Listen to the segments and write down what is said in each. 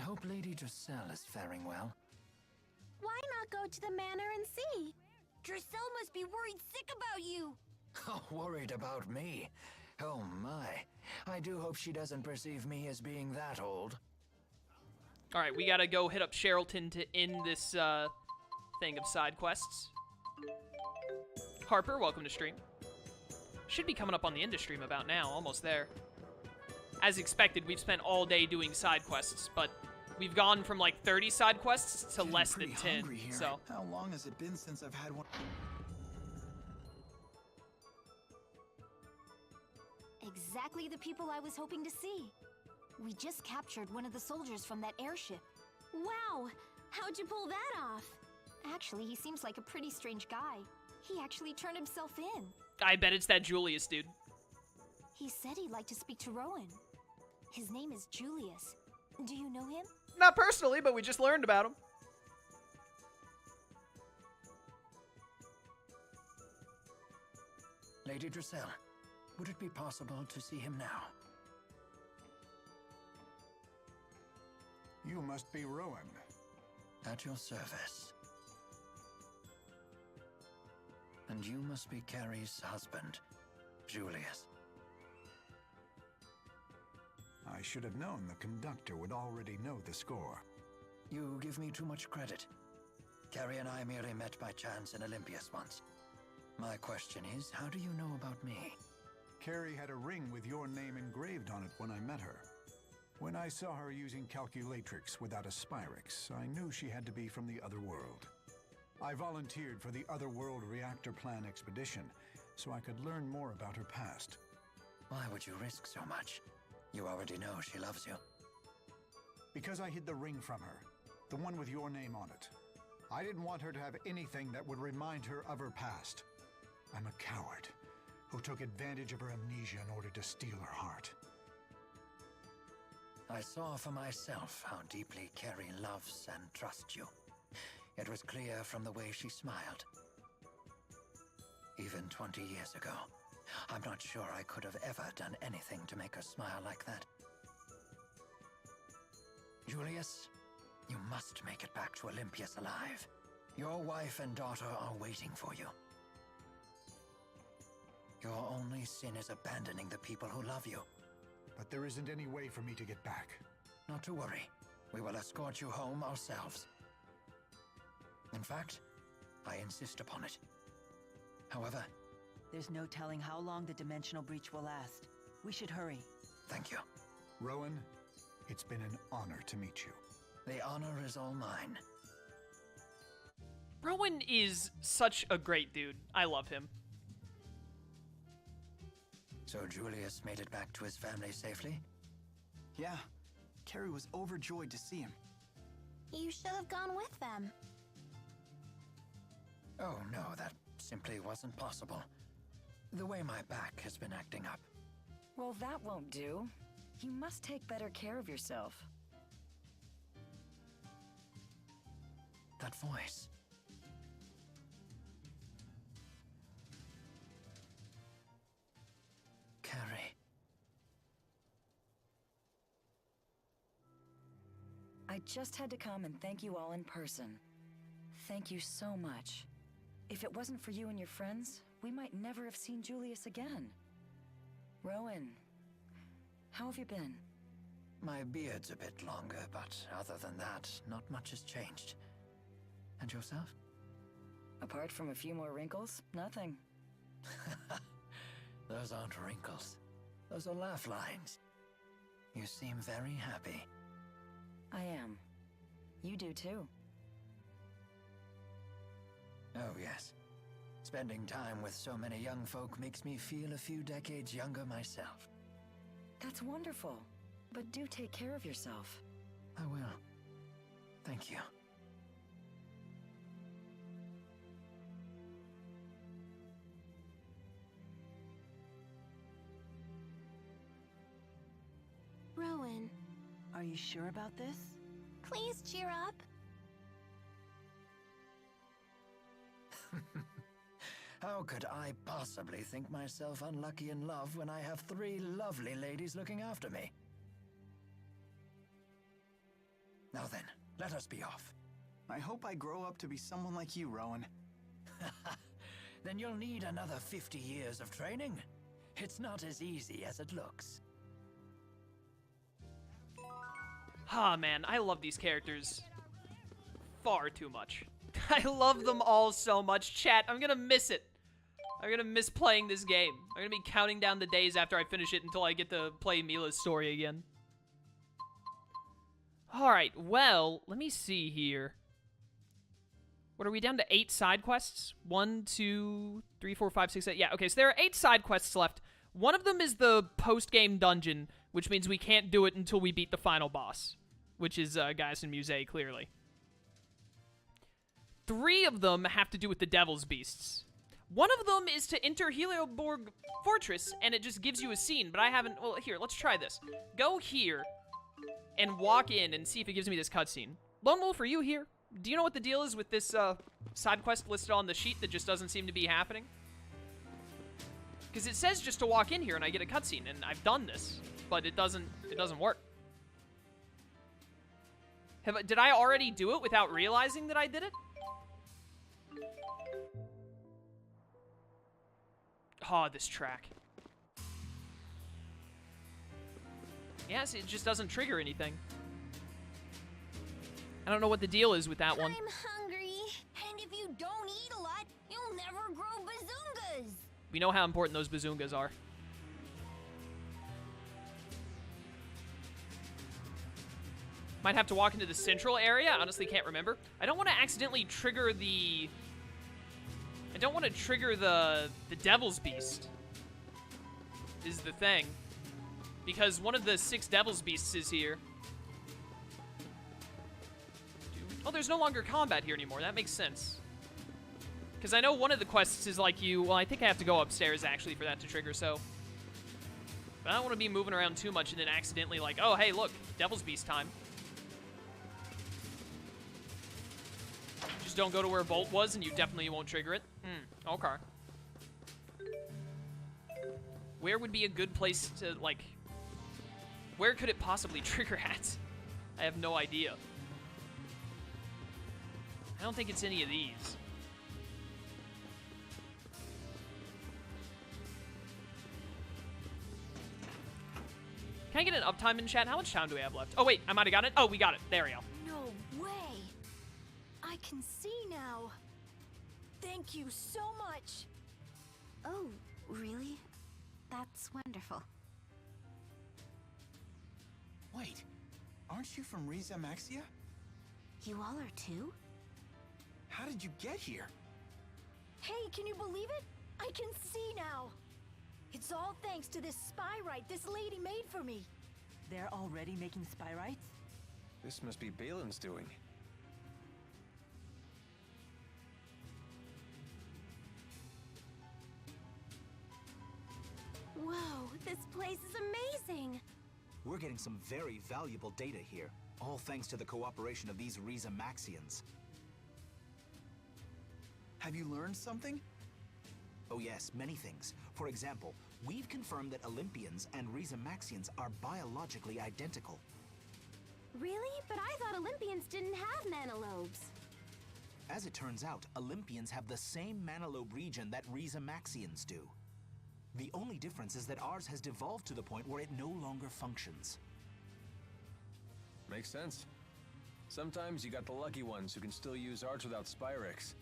hope Lady Dressel is faring well. Why not go to the manor and see? Dressel must be worried sick about you. Oh, worried about me? Oh my. I do hope she doesn't perceive me as being that old. Alright, we gotta go hit up Sherrilton to end this thing of side quests. Harper, welcome to stream. Should be coming up on the end of stream about now, almost there. As expected, we've spent all day doing side quests, but we've gone from like 30 side quests to less than 10, so... How long has it been since I've had one? Exactly the people I was hoping to see. We just captured one of the soldiers from that airship. Wow! How'd you pull that off? Actually, he seems like a pretty strange guy. He actually turned himself in. I bet it's that Julius dude. He said he'd like to speak to Rowan. His name is Julius. Do you know him? Not personally, but we just learned about him. Lady Dressel, would it be possible to see him now? You must be Rowan. At your service. And you must be Carrie's husband, Julius. I should have known the conductor would already know the score. You give me too much credit. Carrie and I merely met by chance in Olympias once. My question is, how do you know about me? Carrie had a ring with your name engraved on it when I met her. When I saw her using calculatrix without a Spyrix, I knew she had to be from the other world. I volunteered for the Otherworld Reactor Plan expedition, so I could learn more about her past. Why would you risk so much? You already know she loves you. Because I hid the ring from her, the one with your name on it. I didn't want her to have anything that would remind her of her past. I'm a coward who took advantage of her amnesia in order to steal her heart. I saw for myself how deeply Carrie loves and trusts you. It was clear from the way she smiled. Even 20 years ago, I'm not sure I could have ever done anything to make her smile like that. Julius, you must make it back to Olympias alive. Your wife and daughter are waiting for you. Your only sin is abandoning the people who love you. But there isn't any way for me to get back. Not to worry. We will escort you home ourselves. In fact, I insist upon it. However... There's no telling how long the dimensional breach will last. We should hurry. Thank you. Rowan, it's been an honor to meet you. The honor is all mine. Rowan is such a great dude. I love him. So Julius made it back to his family safely? Yeah. Carrie was overjoyed to see him. You should have gone with them. Oh no, that simply wasn't possible. The way my back has been acting up. Well, that won't do. You must take better care of yourself. That voice. Carrie. I just had to come and thank you all in person. Thank you so much. If it wasn't for you and your friends, we might never have seen Julius again. Rowan, how have you been? My beard's a bit longer, but other than that, not much has changed. And yourself? Apart from a few more wrinkles, nothing. Those aren't wrinkles. Those are laugh lines. You seem very happy. I am. You do too. Oh, yes. Spending time with so many young folk makes me feel a few decades younger myself. That's wonderful. But do take care of yourself. I will. Thank you. Rowan, Are you sure about this? please cheer up. How could I possibly think myself unlucky in love when I have 3 lovely ladies looking after me? then, let us be off. I hope I grow up to be someone like you, Rowan. Then you'll need another 50 years of training. It's not as easy as it looks. Ah, man, I love these characters far too much. I love them all so much. Chat, I'm gonna miss it. I'm gonna miss playing this game. I'm gonna be counting down the days after I finish it until I get to play Milla's story again. Alright, well, let me see here. What are we down to? 8 side quests? 1, 2, 3, 4, 5, 6, 8. Yeah, okay, so there are 8 side quests left. One of them is the post-game dungeon, which means we can't do it until we beat the final boss, which is Gaius and Musée, clearly. 3 of them have to do with the Devil's Beasts. One of them is to enter Helioborg Fortress, and it just gives you a scene, but I haven't... Well, here, let's try this. Go here and walk in and see if it gives me this cutscene. Lone Wolf, are you here? Do you know what the deal is with this side quest listed on the sheet that just doesn't seem to be happening? Because it says just to walk in here and I get a cutscene, and I've done this, but it doesn't work. Did I already do it without realizing that I did it? Oh, this track. Yes, it just doesn't trigger anything. I don't know what the deal is with that one. I'm hungry, and if you don't eat a lot, you'll never grow bazungas. We know how important those bazungas are. Might have to walk into the central area. I honestly can't remember. I don't want to accidentally trigger the... I don't want to trigger the Devil's Beast, is the thing. Because one of the 6 Devil's Beasts is here. Oh, there's no longer combat here anymore. That makes sense. Because I know one of the quests is like you... Well, I think I have to go upstairs, actually, for that to trigger, so... But I don't want to be moving around too much and then accidentally like, oh, hey, look, Devil's Beast time. Just don't go to where Bolt was and you definitely won't trigger it. Okay. Where would be a good place to, like... Where could it possibly trigger at? I have no idea. I don't think it's any of these. Can I get an uptime in chat? How much time do we have left? Oh, wait, I might have got it. Oh, we got it. There we go. No way. I can see now. Thank you so much. Oh, really? That's wonderful. Wait, aren't you from Rieze Maxia? You all are too? How did you get here? Hey, can you believe it? I can see now. It's all thanks to this spyrite this lady made for me. They're already making spyrites? This must be Balin's doing. Whoa, this place is amazing. We're getting some very valuable data here, all thanks to the cooperation of these Rieze Maxians. Have you learned something? Oh yes, many things. For example, we've confirmed that Olympians and Rieze Maxians are biologically identical. Really? But I thought Olympians didn't have manalobes. As it turns out, Olympians have the same manalobe region that Rieze Maxians do. The only difference is that ours has devolved to the point where it no longer functions. Makes sense. Sometimes you got the lucky ones who can still use arts without Spyrix.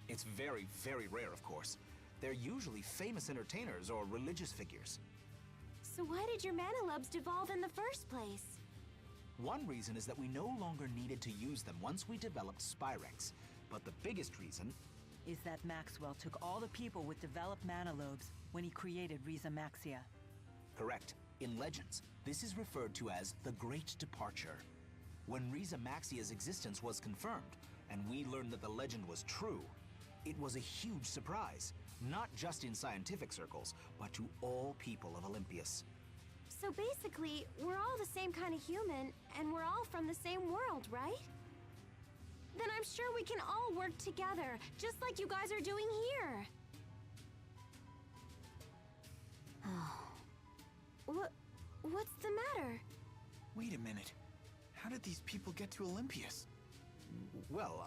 It's very, very rare, of course. They're usually famous entertainers or religious figures. So why did your manalobes devolve in the first place? One reason is that we no longer needed to use them once we developed Spyrix. But the biggest reason Is that Maxwell took all the people with developed manalobes when he created Rieze Maxia. Correct. In Legends, this is referred to as the Great Departure. When Rieze Maxia's existence was confirmed, and we learned that the legend was true, it was a huge surprise, not just in scientific circles, but to all people of Olympias. So basically, we're all the same kind of human, and we're all from the same world, right? Then I'm sure we can all work together, just like you guys are doing here. What's the matter? Wait a minute. How did these people get to Olympias? Well,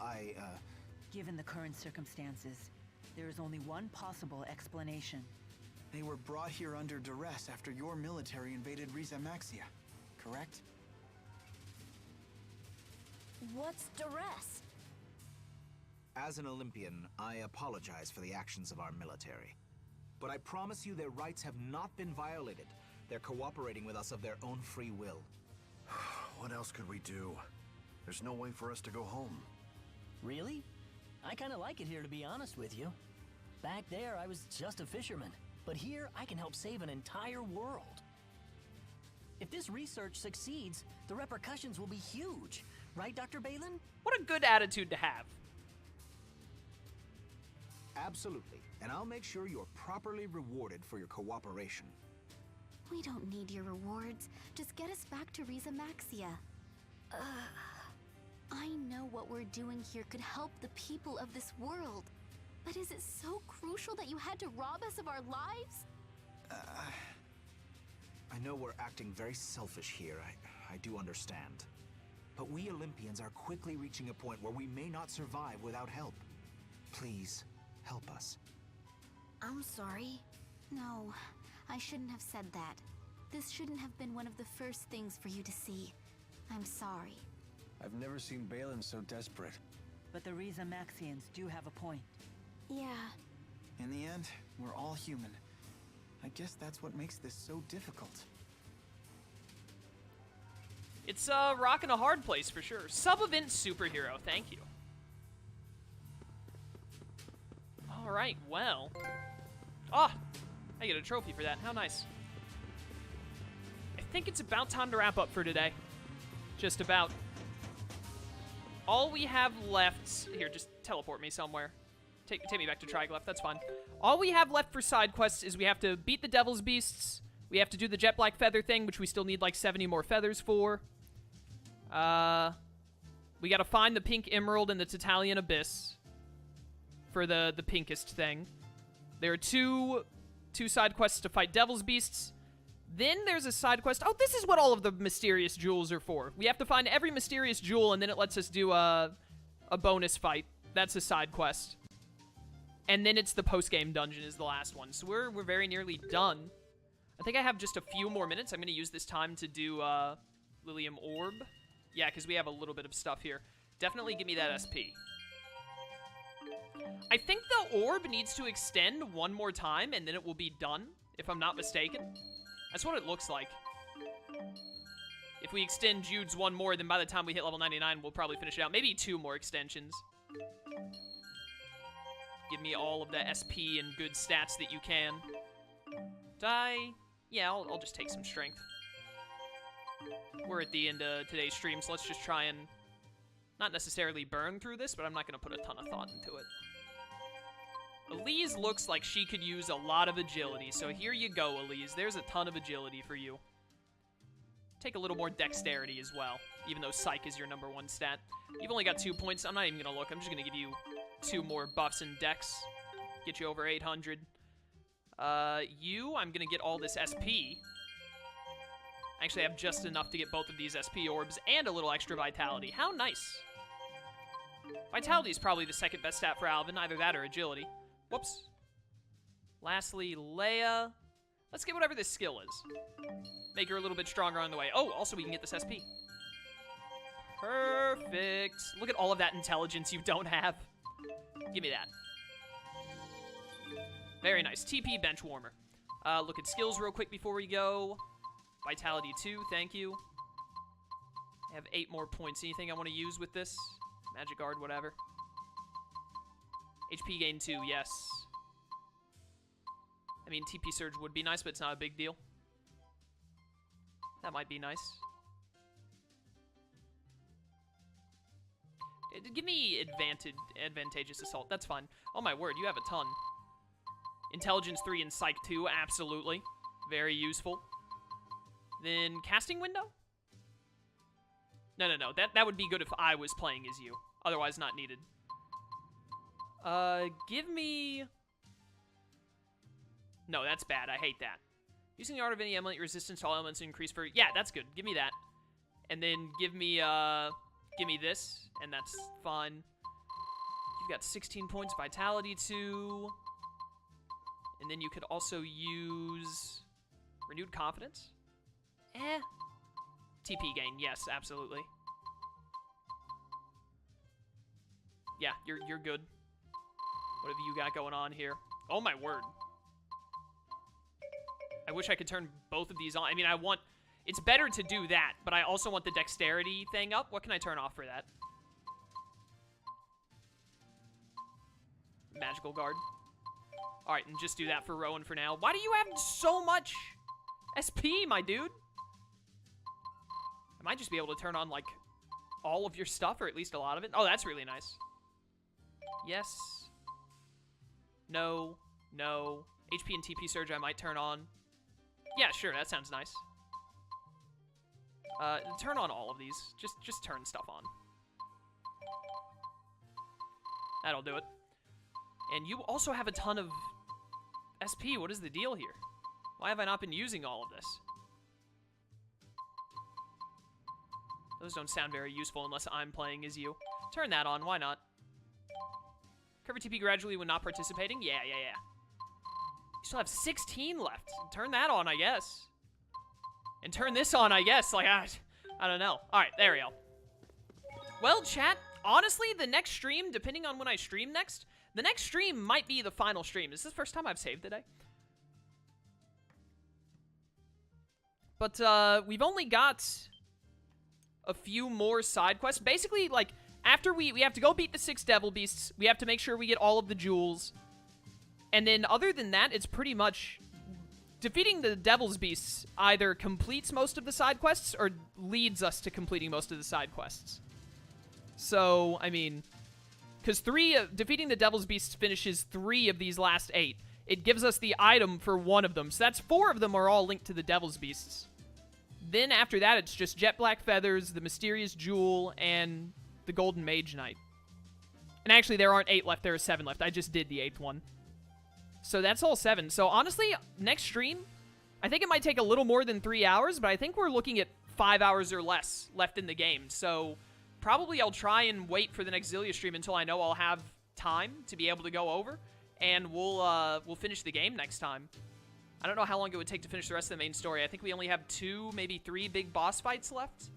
Given the current circumstances, there is only one possible explanation. They were brought here under duress after your military invaded Rieze Maxia, correct? What's duress? As an Olympian, I apologize for the actions of our military. But I promise you their rights have not been violated. They're cooperating with us of their own free will. What else could we do? There's no way for us to go home. Really? I kinda like it here, to be honest with you. Back there, I was just a fisherman. But here, I can help save an entire world. If this research succeeds, the repercussions will be huge. Right, Dr. Balin? What a good attitude to have. Absolutely. And I'll make sure you're properly rewarded for your cooperation. We don't need your rewards. Just get us back to Rieze Maxia. I know what we're doing here could help the people of this world. But is it so crucial that you had to rob us of our lives? I know we're acting very selfish here. I do understand. But we Olympians are quickly reaching a point where we may not survive without help. Please, help us. I'm sorry. No, I shouldn't have said that. This shouldn't have been one of the first things for you to see. I'm sorry. I've never seen Balin so desperate. But the Rieze Maxians do have a point. Yeah. In the end, we're all human. I guess that's what makes this so difficult. It's rocking a hard place for sure. Sub-event superhero, thank you. Alright, well. Ah! I get a trophy for that. How nice. I think it's about time to wrap up for today. Just about. All we have left... Here, just teleport me somewhere. Take me back to Triglyph, that's fine. All we have left for side quests is we have to beat the Devil's Beasts. We have to do the Jet Black Feather thing, which we still need like 70 more feathers for. We gotta find the Pink Emerald in the Tatalian Abyss for the pinkest thing. There are two side quests to fight Devil's Beasts. Then there's a side quest. Oh, this is what all of the mysterious jewels are for. We have to find every mysterious jewel, and then it lets us do a bonus fight. That's a side quest. And then it's the post-game dungeon is the last one. So we're very nearly done. I think I have just a few more minutes. I'm going to use this time to do Lilium Orb. Yeah, because we have a little bit of stuff here. Definitely give me that SP. I think the orb needs to extend one more time, and then it will be done, if I'm not mistaken. That's what it looks like. If we extend Jude's one more, then by the time we hit level 99, we'll probably finish it out. Maybe 2 more extensions. Give me all of the SP and good stats that you can. Yeah, I'll just take some strength. We're at the end of today's stream, so let's just try and not necessarily burn through this, but I'm not going to put a ton of thought into it. Elise looks like she could use a lot of agility, so here you go, Elise. There's a ton of agility for you. Take a little more dexterity as well, even though Psych is your #1 stat. You've only got 2 points. I'm not even going to look. I'm just going to give you 2 more buffs and dex. Get you over 800. I'm going to get all this SP. Actually, I have just enough to get both of these SP orbs and a little extra vitality. How nice. Vitality is probably the second best stat for Alvin, either that or agility. Whoops. Lastly, Leia. Let's get whatever this skill is. Make her a little bit stronger on the way. Oh, also we can get this SP. Perfect. Look at all of that intelligence you don't have. Give me that. Very nice. TP bench warmer. Look at skills real quick before we go. Vitality 2, thank you. I have 8 more points. Anything I want to use with this? Magic Guard, whatever. HP gain 2, yes. I mean, TP Surge would be nice, but it's not a big deal. That might be nice. Give me advantageous assault. That's fine. Oh my word, you have a ton. Intelligence 3 and Psych 2, absolutely. Very useful. Then casting window? No. That would be good if I was playing as you. Otherwise, not needed. Give me... No, that's bad. I hate that. Using the art of any element, your resistance to all elements increase for... Yeah, that's good. Give me that. And then give me this, and that's fun. You've got 16 points vitality too. And then you could also use renewed confidence. TP gain, yes, absolutely. Yeah, you're good. What have you got going on here? Oh my word. I wish I could turn both of these on. I mean, it's better to do that, but I also want the dexterity thing up. What can I turn off for that? Magical guard. All right, and just do that for Rowan for now. Why do you have so much SP, my dude? I might just be able to turn on, like, all of your stuff, or at least a lot of it. Oh, that's really nice. Yes. No. No. HP and TP surge I might turn on. Yeah, sure, that sounds nice. Turn on all of these. Just turn stuff on. That'll do it. And you also have a ton of SP. What is the deal here? Why have I not been using all of this? Those don't sound very useful unless I'm playing as you. Turn that on. Why not? Cover TP gradually when not participating? Yeah. You still have 16 left. Turn that on, I guess. And turn this on, I guess. Like, I don't know. All right, there we go. Well, chat, honestly, the next stream, depending on when I stream next, the next stream might be the final stream. Is this the first time I've saved today? But we've only got a few more side quests. Basically, like, after we have to go beat the 6 devil beasts, we have to make sure we get all of the jewels. And then other than that, it's pretty much defeating the devil's beasts either completes most of the side quests or leads us to completing most of the side quests. So, I mean, because defeating the devil's beasts finishes 3 of these last 8. It gives us the item for 1 of them. So that's 4 of them are all linked to the devil's beasts. Then after that, it's just jet black feathers, the mysterious jewel, and the golden mage knight. And actually, there aren't 8 left. There are 7 left. I just did the 8th one. So that's all 7. So honestly, next stream, I think it might take a little more than 3 hours, but I think we're looking at 5 hours or less left in the game. So probably I'll try and wait for the next Xillia stream until I know I'll have time to be able to go over, and we'll finish the game next time. I don't know how long it would take to finish the rest of the main story. I think we only have 2, maybe 3 big boss fights left.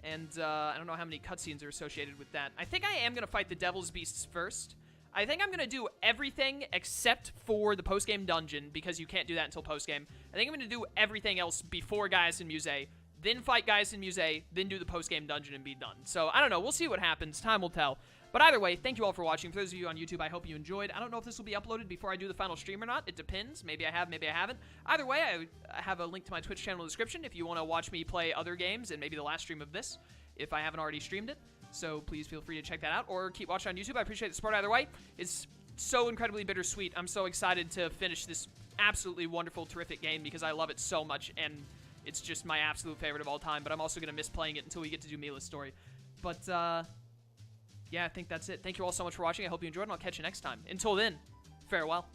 And I don't know how many cutscenes are associated with that. I think I am going to fight the Devil's Beasts first. I think I'm going to do everything except for the post-game dungeon, because you can't do that until post-game. I think I'm going to do everything else before Gaius and Musée, then fight Gaius and Musée, then do the post-game dungeon and be done. So, I don't know. We'll see what happens. Time will tell. But either way, thank you all for watching. For those of you on YouTube, I hope you enjoyed. I don't know if this will be uploaded before I do the final stream or not. It depends. Maybe I have, maybe I haven't. Either way, I have a link to my Twitch channel in the description if you want to watch me play other games and maybe the last stream of this, if I haven't already streamed it. So please feel free to check that out, or keep watching on YouTube. I appreciate the support either way. It's so incredibly bittersweet. I'm so excited to finish this absolutely wonderful, terrific game because I love it so much, and it's just my absolute favorite of all time. But I'm also going to miss playing it until we get to do Milla's story. But, yeah, I think that's it. Thank you all so much for watching. I hope you enjoyed, and I'll catch you next time. Until then, farewell.